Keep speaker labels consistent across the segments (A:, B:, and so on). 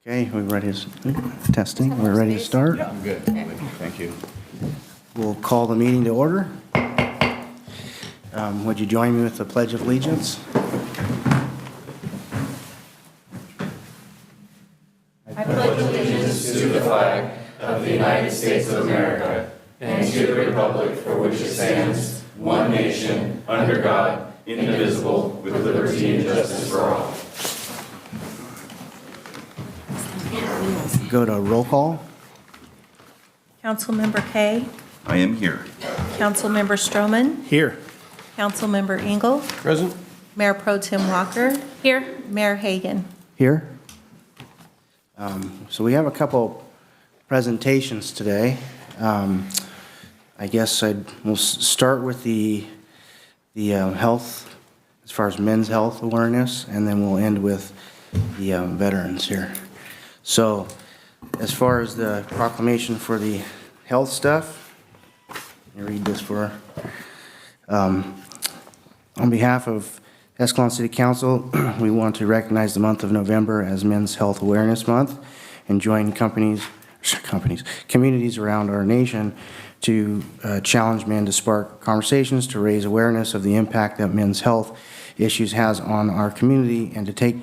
A: Okay, we're ready to, testing, we're ready to start.
B: I'm good. Thank you.
A: We'll call the meeting to order. Would you join me with the Pledge of Allegiance?
C: I pledge allegiance to the flag of the United States of America and to the republic for which it stands, one nation, under God, indivisible, with liberty and justice for all.
A: Go to roll call.
D: Councilmember Kay,
B: I am here.
D: Councilmember Stroman,
E: Here.
D: Councilmember Engel,
E: Present.
D: Mayor Pro Tem Walker. Here. Mayor Hagan.
A: Here. So we have a couple presentations today. I guess we'll start with the health, as far as men's health awareness, and then we'll end with the veterans here. So as far as the proclamation for the health stuff, let me read this for on behalf of Escalon City Council, we want to recognize the month of November as Men's Health Awareness Month and join communities around our nation to challenge men to spark conversations, to raise awareness of the impact that men's health issues has on our community, and to take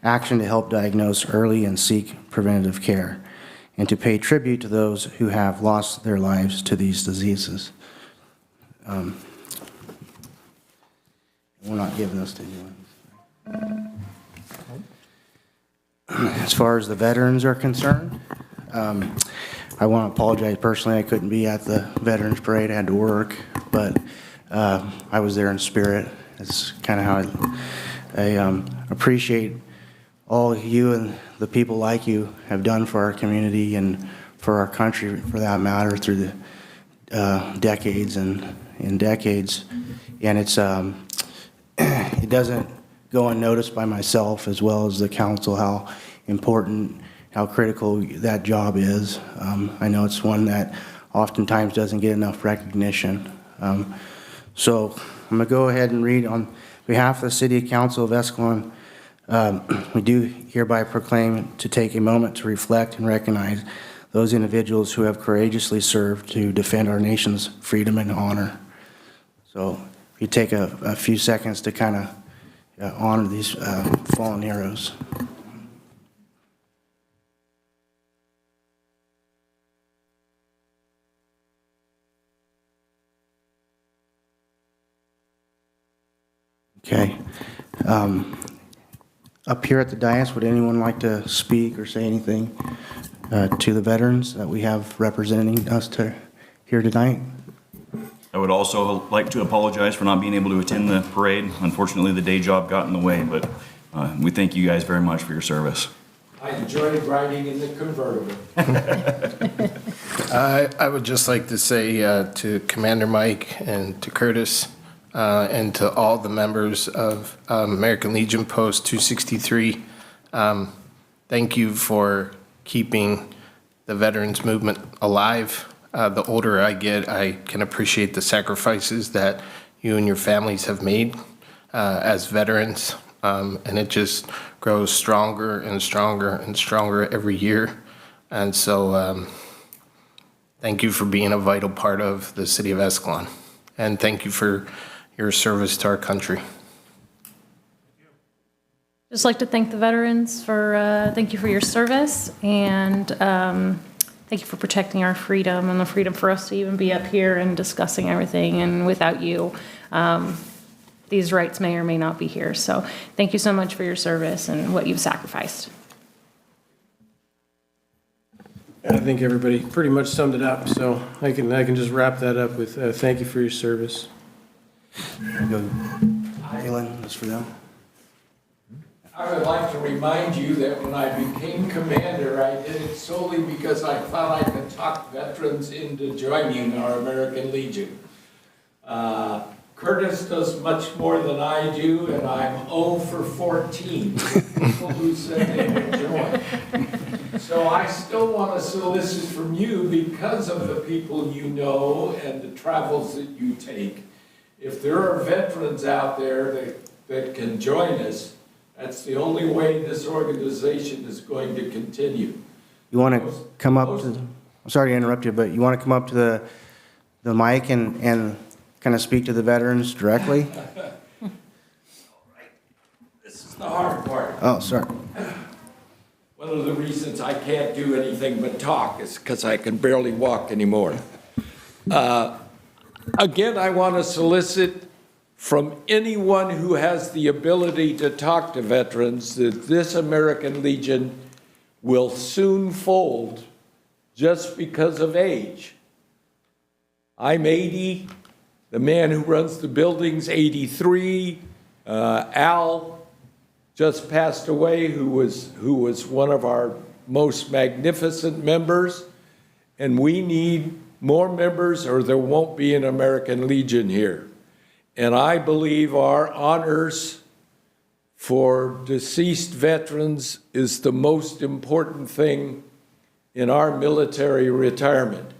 A: action to help diagnose early and seek preventative care, and to pay tribute to those who have lost their lives to these diseases. We're not giving this to anyone. As far as the veterans are concerned, I want to apologize personally. I couldn't be at the Veterans Parade. I had to work, but I was there in spirit. It's kind of how I appreciate all you and the people like you have done for our community and for our country, for that matter, through the decades and decades. And it's it doesn't go unnoticed by myself as well as the council how important, how critical that job is. I know it's one that oftentimes doesn't get enough recognition. So I'm going to go ahead and read on behalf of the City Council of Escalon. We do hereby proclaim to take a moment to reflect and recognize those individuals who have courageously served to defend our nation's freedom and honor. So if you take a few seconds to kind of honor these fallen heroes. Okay. Up here at the dais, would anyone like to speak or say anything to the veterans that we have representing us here tonight?
B: I would also like to apologize for not being able to attend the parade. Unfortunately, the day job got in the way, but we thank you guys very much for your service.
F: I enjoyed riding in the convertible.
E: I would just like to say to Commander Mike and to Curtis and to all the members of American Legion Post 263, thank you for keeping the veterans movement alive. The older I get, I can appreciate the sacrifices that you and your families have made as veterans, and it just grows stronger and stronger and stronger every year. And so thank you for being a vital part of the city of Escalon, and thank you for your service to our country.
C: Just like to thank the veterans for, thank you for your service, and thank you for protecting our freedom and the freedom for us to even be up here and discussing everything. And without you, these rights may or may not be here. So thank you so much for your service and what you've sacrificed.
E: I think everybody pretty much summed it up, so I can just wrap that up with thank you for your service.
A: Go, Alan, that's for them.
F: I would like to remind you that when I became commander, I did it solely because I thought I could talk veterans into joining our American Legion. Curtis does much more than I do, and I'm 0 for 14 with people who said they would join. So I still want to solicit from you, because of the people you know and the travels that you take. If there are veterans out there that can join us, That's the only way this organization is going to continue.
A: You want to come up to, I'm sorry to interrupt you, but you want to come up to the mic and kind of speak to the veterans directly?
F: This is the hard part.
A: Oh, sorry.
F: One of the reasons I can't do anything but talk is because I can barely walk anymore. Again, I want to solicit from anyone who has the ability to talk to veterans that this American Legion will soon fold just because of age. I'm 80, the man who runs the building's 83, Al just passed away, who was one of our most magnificent members, and we need more members or there won't be an American Legion here. And I believe our honors for deceased veterans is the most important thing in our military retirement.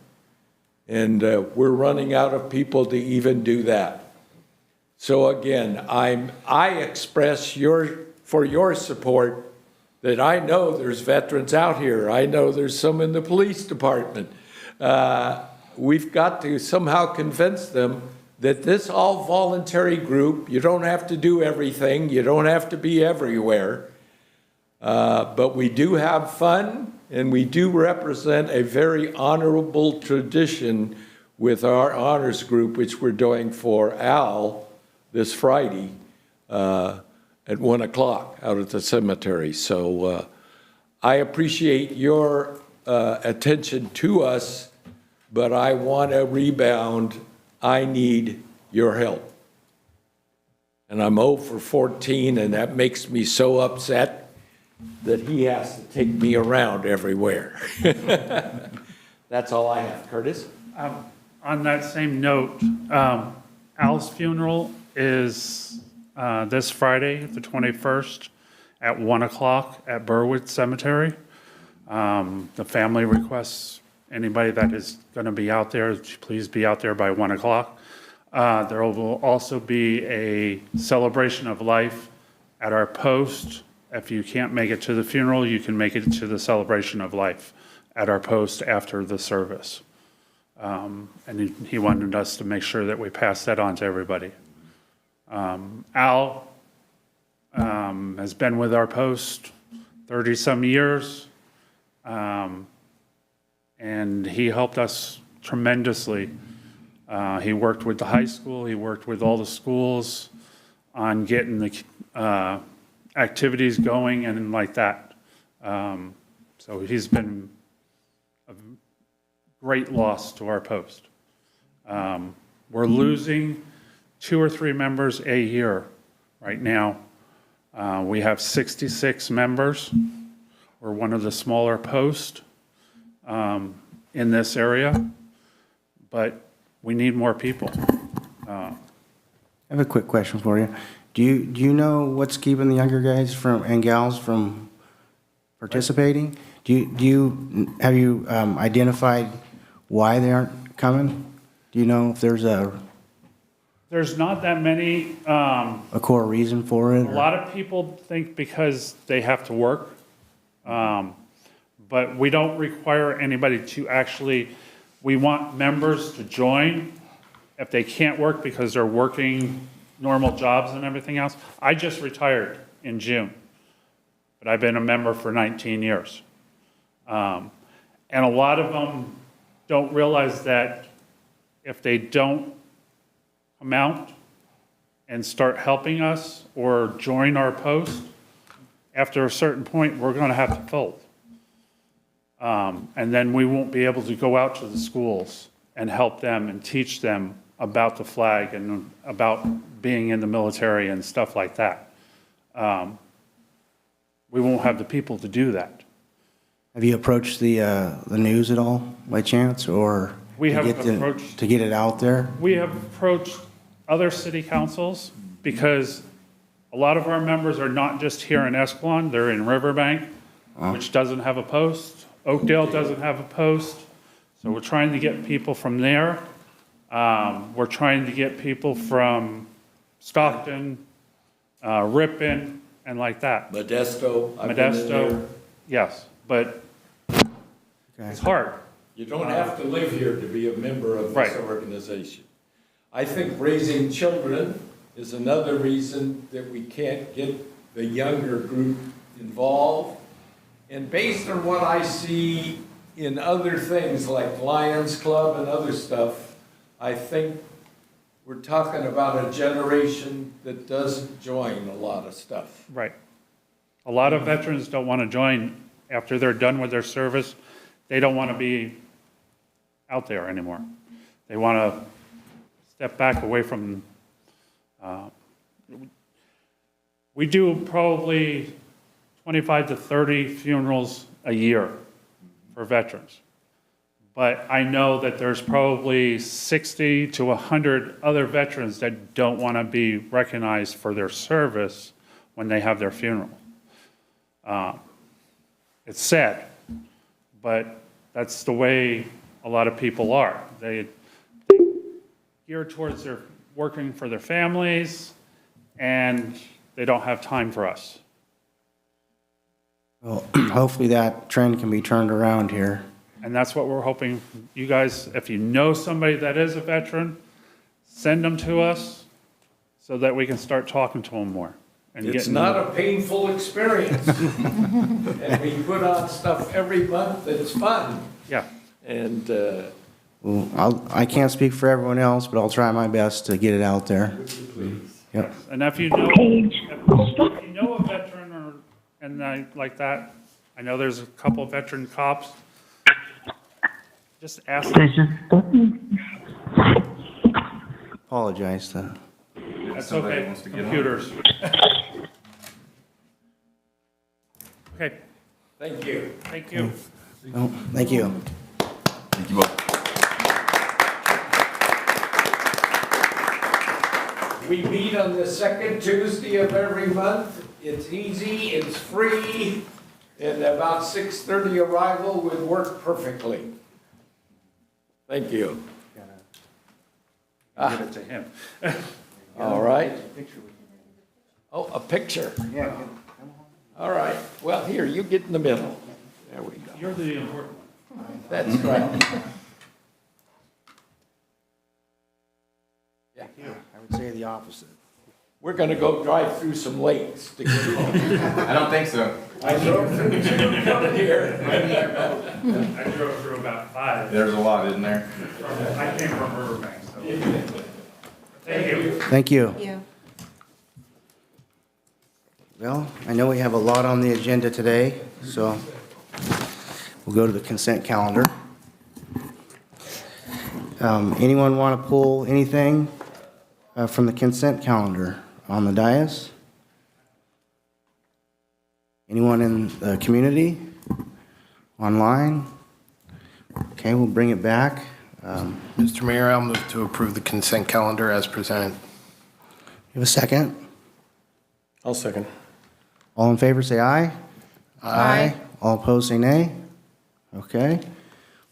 F: And we're running out of people to even do that. So again, I express for your support that I know there's veterans out here. I know there's some in the police department. We've got to somehow convince them that this all voluntary group, you don't have to do everything, you don't have to be everywhere, but we do have fun and we do represent a very honorable tradition with our honors group, which we're doing for Al this Friday at 1 o'clock out at the cemetery. So I appreciate your attention to us, but I want a rebound. I need your help. And I'm 0 for 14, and that makes me so upset that he has to take me around everywhere. That's all I have. Curtis?
G: On that same note, Al's funeral is this Friday, the 21st, at 1 o'clock at Burwood Cemetery. The family requests anybody that is going to be out there, please be out there by 1 o'clock. There will also be a celebration of life at our post. If you can't make it to the funeral, you can make it to the celebration of life at our post after the service. And he wanted us to make sure that we pass that on to everybody. Al has been with our post 30-some years. And he helped us tremendously. He worked with the high school, he worked with all the schools on getting the activities going and like that. So he's been a great loss to our post. We're losing 2 or 3 members a year right now. We have 66 members. We're one of the smaller posts in this area, but we need more people.
A: I have a quick question for you. Do you know what's keeping the younger guys and gals from participating? Have you identified why they aren't coming? Do you know if there's
G: There's not that many.
A: a core reason for it?
G: A lot of people think because they have to work, but we don't require anybody to actually, we want members to join if they can't work because they're working normal jobs and everything else. I just retired in June, but I've been a member for 19 years. And a lot of them don't realize that if they don't come out and start helping us or join our post, after a certain point, we're going to have to fold. And then we won't be able to go out to the schools and help them and teach them about the flag and about being in the military and stuff like that. We won't have the people to do that.
A: Have you approached the news at all by chance, or
G: We
A: to
G: have
A: get
G: approached-
A: to get it out there?
G: We have approached other city councils because a lot of our members are not just here in Escalon, they're in Riverbank, which doesn't have a post. Oakdale doesn't have a post. So we're trying to get people from there. We're trying to get people from Stockton, Ripon, and like that.
F: Modesto, I've been in there.
G: Modesto, yes, but it's hard.
F: You don't have to live here to be a member of this
G: Right.
F: organization. I think raising children is another reason that we can't get the younger group involved. And based on what I see in other things like Lions Club and other stuff, I think we're talking about a generation that doesn't join a lot of stuff.
G: Right. A lot of veterans don't want to join after they're done with their service. They don't want to be out there anymore. They want to step back away from, we do probably 25 to 30 funerals a year for veterans. But I know that there's probably 60 to 100 other veterans that don't want to be recognized for their service when they have their funeral. It's sad, but that's the way a lot of people are. They gear towards their working for their families, and they don't have time for us.
A: Well, hopefully that trend can be turned around here.
G: And that's what we're hoping. You guys, if you know somebody that is a veteran, send them to us so that we can start talking to them more. And
F: It's
G: getting
F: not a painful experience. And we put on stuff every month that's fun.
G: Yeah,
F: And
A: Well, I can't speak for everyone else, but I'll try my best to get it out there. Yep.
G: and if you know, if you know a veteran or, like that, I know there's a couple of veteran cops, just ask them.
A: Apologize to.
G: That's okay, computers. Okay,
F: thank you.
G: thank you.
A: Oh, thank you.
B: Thank you both.
F: We meet on the second Tuesday of every month. It's easy, it's free, and about 6:30 arrival would work perfectly. Thank you.
G: Give it to him.
F: All right. Oh, a picture.
A: Yeah.
F: All right. Well, here, you get in the middle. There we go.
G: You're the important one.
F: That's right. Yeah.
A: I would say the opposite.
F: We're gonna go drive through some lakes to get home.
H: I don't think so.
F: I drove through two coming here.
G: I drove through about 5.
H: There's a lot, isn't there?
G: I came from Riverbank, so. Thank you.
A: Thank you.
D: You.
A: Well, I know we have a lot on the agenda today, so we'll go to the consent calendar. Anyone want to pull anything from the consent calendar on the dais? Anyone in the community? Online? Okay, we'll bring it back.
E: Mr. Mayor, I'll move to approve the consent calendar as presented.
A: You have a second?
E: I'll second.
A: All in favor, say aye.
D: Aye.
A: All opposed, say nay. Okay.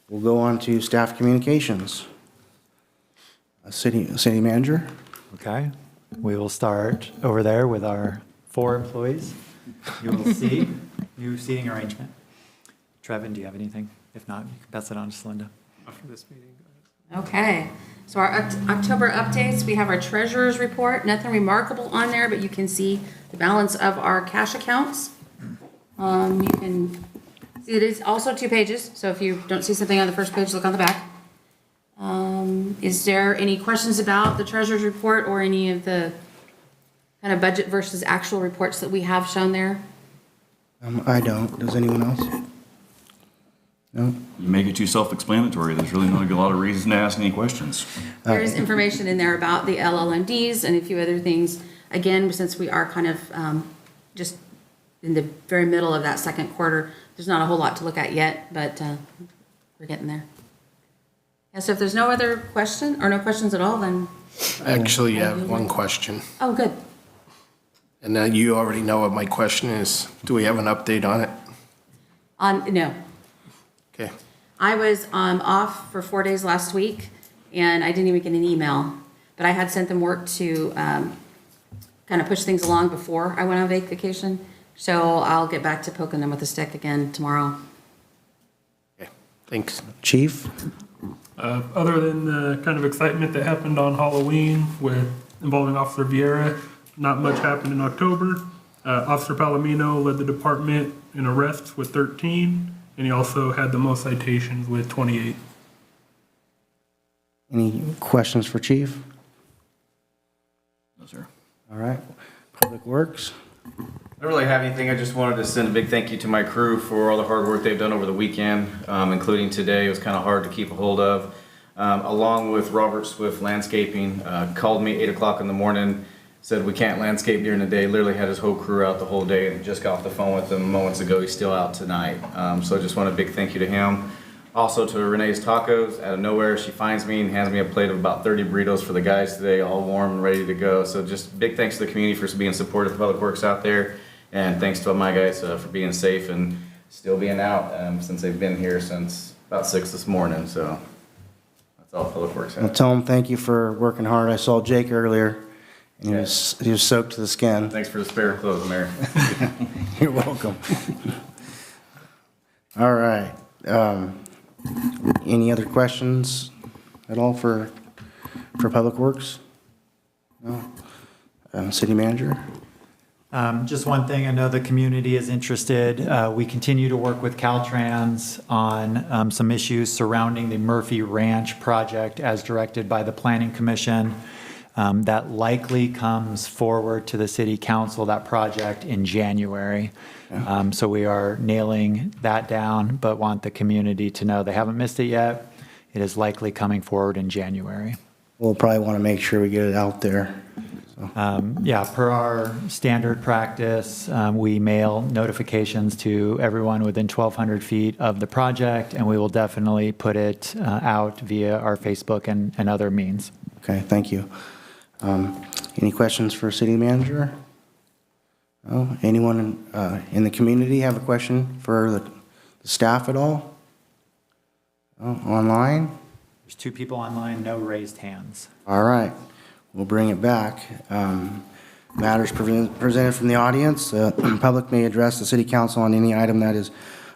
A: We'll go on to staff communications. City manager?
I: Okay, we will start over there with our 4 employees. You will see new seating arrangement. Trevin, do you have anything? If not, you can pass it on to Celinda after this meeting.
J: Okay, so our October updates, we have our treasurer's report, nothing remarkable on there, but you can see the balance of our cash accounts. You can see it is also 2 pages, so if you don't see something on the first page, look on the back. Is there any questions about the treasurer's report or any of the kind of budget versus actual reports that we have shown there?
A: I don't. Does anyone else? No?
B: You make it too self-explanatory. There's really not a lot of reason to ask any questions.
J: There is information in there about the LLMDs and a few other things. Again, since we are kind of just in the very middle of that second quarter, there's not a whole lot to look at yet, but we're getting there. Yeah, so if there's no other question, or no questions at all, then,
E: Actually, I have one question.
J: oh, good.
E: And now you already know what my question is. Do we have an update on it?
J: No.
E: Okay.
J: I was off for 4 days last week, and I didn't even get an email. But I had sent them work to kind of push things along before I went on vacation. So I'll get back to poking them with a stick again tomorrow.
E: Okay, thanks.
A: Chief?
H: Other than the kind of excitement that happened on Halloween with involving Officer Vieira, not much happened in October. Officer Palomino led the department in arrests with 13, and he also had the most citations with 28.
A: Any questions for Chief?
B: No, sir.
A: All right. Public Works?
K: I don't really have anything. I just wanted to send a big thank you to my crew for all the hard work they've done over the weekend, including today. It was kind of hard to keep a hold of. Along with Robert Swift Landscaping, called me 8 o'clock in the morning, said we can't landscape during the day. Literally had his whole crew out the whole day, and just got off the phone with him moments ago. He's still out tonight. So I just want a big thank you to him. Also to Renee's Tacos. Out of nowhere, she finds me and hands me a plate of about 30 burritos for the guys today, all warm and ready to go. So just big thanks to the community for being supportive of Public Works out there. And thanks to all my guys for being safe and still being out since they've been here since about 6 this morning. So that's all Public Works
A: I'll
K: has.
A: tell him thank you for working hard. I saw Jake earlier, and he was soaked to the skin.
K: Thanks for the spare clothes, Mayor.
A: You're welcome. All right. Any other questions at all for Public Works? No? City Manager?
I: Just one thing, I know the community is interested. We continue to work with Caltrans on some issues surrounding the Murphy Ranch project as directed by the Planning Commission. That likely comes forward to the City Council, that project, in January. So we are nailing that down, but want the community to know they haven't missed it yet. It is likely coming forward in January.
A: We'll probably want to make sure we get it out there.
I: Yeah, per our standard practice, we mail notifications to everyone within 1,200 feet of the project, and we will definitely put it out via our Facebook and other means.
A: Okay, thank you. Any questions for City Manager? No? Anyone in the community have a question for the staff at all? No? Online?
I: There's 2 people online, no raised hands.
A: All right, we'll bring it back. Matters presented from the audience. The public may address the City Council on any item that is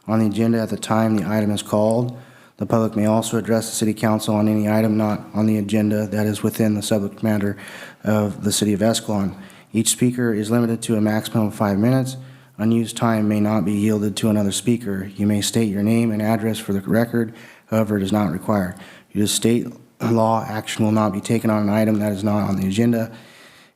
A: on the agenda at the time the item is called. The public may also address the City Council on any item not on the agenda that is within the subject matter of the City of Escalon. Each speaker is limited to a maximum of 5 minutes. Unused time may not be yielded to another speaker. You may state your name and address for the record, however, it is not required. You just state law, action will not be taken on an item that is not on the agenda,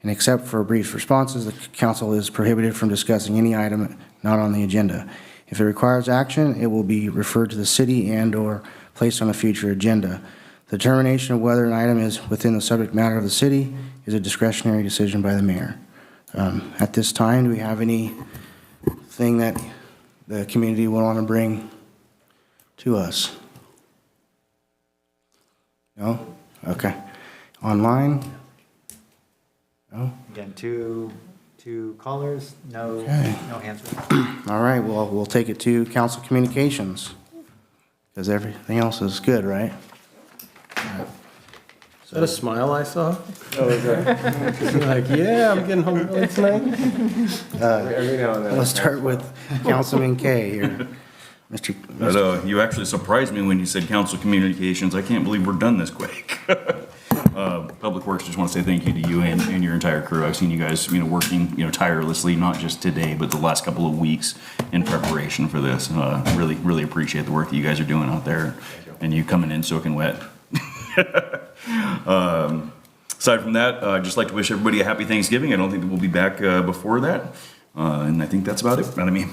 A: and except for brief responses, the council is prohibited from discussing any item not on the agenda. If it requires action, it will be referred to the city and/or placed on a future agenda. The determination of whether an item is within the subject matter of the city is a discretionary decision by the mayor. At this time, do we have anything that the community will want to bring to us? No? Okay. Online? No?
I: Again, two callers, no
A: Okay.
I: no hands raised.
A: All right, well, we'll take it to council communications, because everything else is good, right?
E: Is that a smile I saw? Oh, is that? Like, yeah, I'm getting home early tonight. Every now and then.
A: Let's start with Councilman Kay here.
B: But you actually surprised me when you said council communications. I can't believe we're done this quick. Public Works, just want to say thank you to you and your entire crew. I've seen you guys, working, tirelessly, not just today, but the last couple of weeks in preparation for this. Really, really appreciate the work that you guys are doing out there, and you coming in soaking wet. Aside from that, I'd just like to wish everybody a happy Thanksgiving. I don't think that we'll be back before that, and I think that's about it out of me.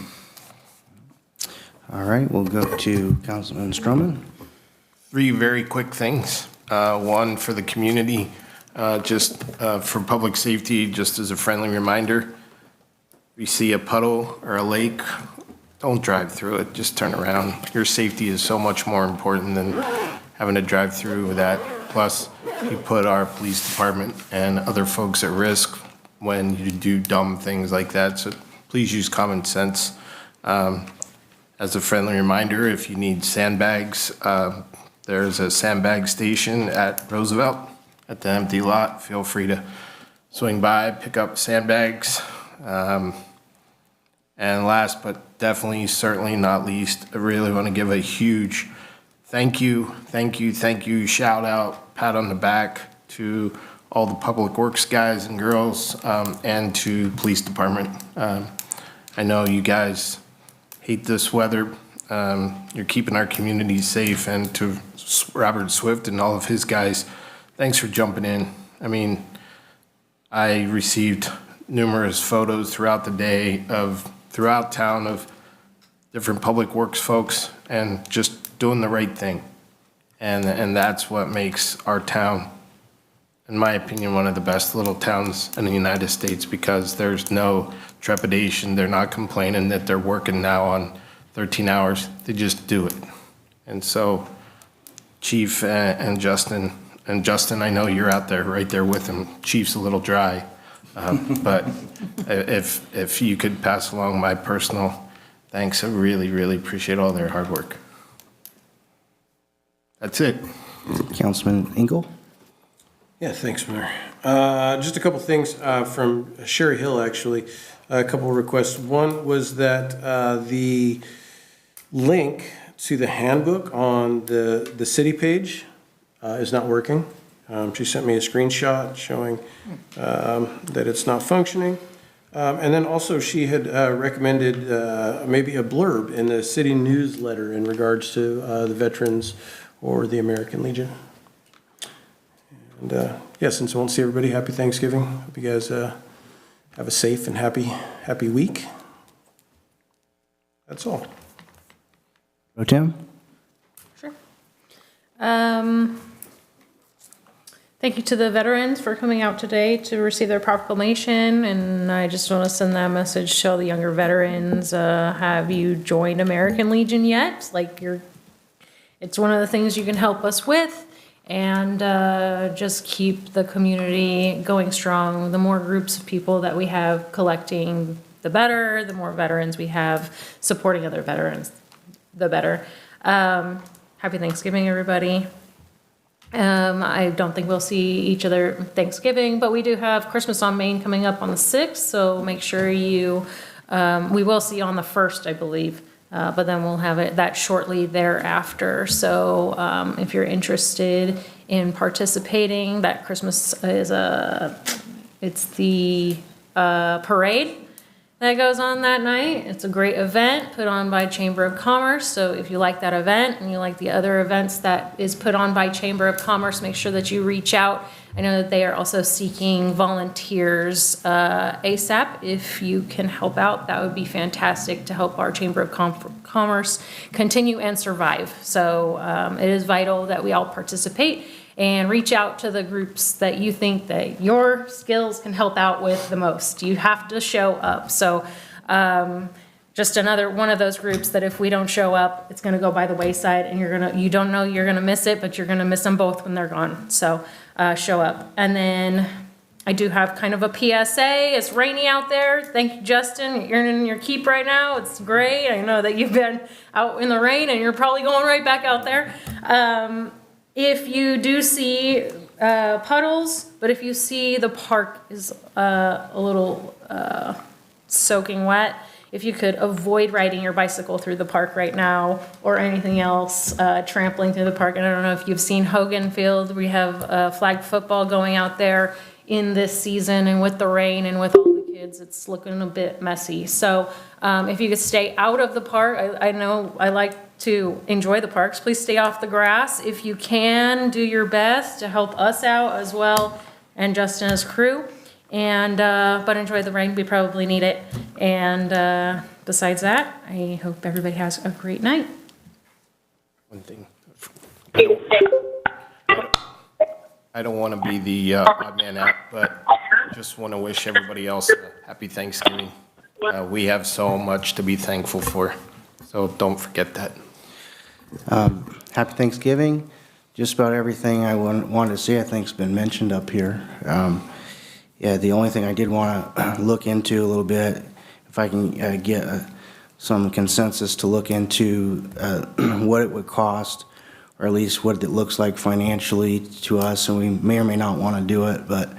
A: All right, we'll go to Councilman Stroman.
E: 3 very quick things. One for the community, just for public safety, just as a friendly reminder. If you see a puddle or a lake, don't drive through it, just turn around. Your safety is so much more important than having to drive through that. Plus, you put our police department and other folks at risk when you do dumb things like that. So please use common sense. As a friendly reminder, if you need sandbags, there's a sandbag station at Roosevelt at the empty lot. Feel free to swing by, pick up sandbags. And last but definitely, certainly not least, I really want to give a huge thank you, shout out, pat on the back to all the public works guys and girls, and to police department. I know you guys hate this weather. You're keeping our community safe, and to Robert Swift and all of his guys, thanks for jumping in. I mean, I received numerous photos throughout the day throughout town of different public works folks and just doing the right thing. And that's what makes our town, in my opinion, one of the best little towns in the United States, because there's no trepidation. They're not complaining that they're working now on 13 hours. They just do it. And so Chief and Justin, I know you're out there, right there with him. Chief's a little dry. But if you could pass along my personal thanks, I really, really appreciate all their hard work. That's it.
A: Councilman Engel?
L: Yeah, thanks, Mayor. Just a couple things from Sherry Hill, actually. A couple of requests. One was that the link to the handbook on the city page is not working. She sent me a screenshot showing that it's not functioning. And then also she had recommended maybe a blurb in the city newsletter in regards to the veterans or the American Legion. And yeah, since I won't see everybody, happy Thanksgiving. Hope you guys have a safe and happy week. That's all.
A: Pro Tem?
C: Sure. Thank you to the veterans for coming out today to receive their proclamation, and I just want to send that message to all the younger veterans. Have you joined American Legion yet? It's one of the things you can help us with, and just keep the community going strong. The more groups of people that we have collecting, the better. The more veterans we have supporting other veterans, the better. Happy Thanksgiving, everybody. I don't think we'll see each other Thanksgiving, but we do have Christmas on Main coming up on the 6th, so make sure we will see on the 1st, I believe, but then we'll have that shortly thereafter. So if you're interested in participating, that Christmas is it's the parade that goes on that night. It's a great event put on by Chamber of Commerce. So if you like that event and you like the other events that is put on by Chamber of Commerce, make sure that you reach out. I know that they are also seeking volunteers ASAP. If you can help out, that would be fantastic to help our Chamber of Commerce continue and survive. So it is vital that we all participate and reach out to the groups that you think that your skills can help out with the most. You have to show up. So just another one of those groups that if we don't show up, it's gonna go by the wayside, and you don't know you're gonna miss it, but you're gonna miss them both when they're gone. So show up. And then I do have kind of a PSA. It's rainy out there. Thank you, Justin. You're in your keep right now. It's great. I know that you've been out in the rain and you're probably going right back out there. If you do see puddles, but if you see the park is a little soaking wet, if you could avoid riding your bicycle through the park right now or anything else, trampling through the park. And I don't know if you've seen Hogan Field. We have flag football going out there in this season, and with the rain and with all the kids, it's looking a bit messy. So if you could stay out of the park, I know I like to enjoy the parks. Please stay off the grass. If you can, do your best to help us out as well, and Justin and his crew. And but enjoy the rain. We probably need it. And besides that, I hope everybody has a great night.
E: One thing. I don't want to be the odd man out, but just want to wish everybody else a happy Thanksgiving. We have so much to be thankful for, so don't forget that.
A: Happy Thanksgiving. Just about everything I wanted to say, I think, has been mentioned up here. Yeah, the only thing I did want to look into a little bit, if I can get some consensus to look into what it would cost, or at least what it looks like financially to us, and we may or may not want to do it, but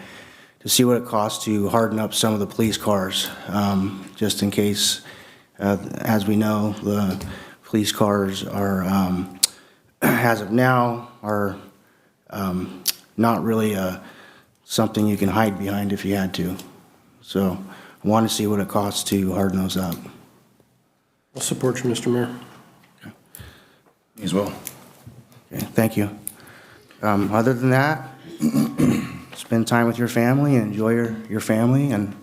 A: to see what it costs to harden up some of the police cars, just in case, as we know, the police cars are, as of now, are not really something you can hide behind if you had to. So I want to see what it costs to harden those up.
L: I'll support you, Mr. Mayor.
B: Me as well.
A: Okay, thank you. Other than that, spend time with your family and enjoy your family and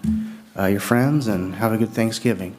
A: your friends and have a good Thanksgiving.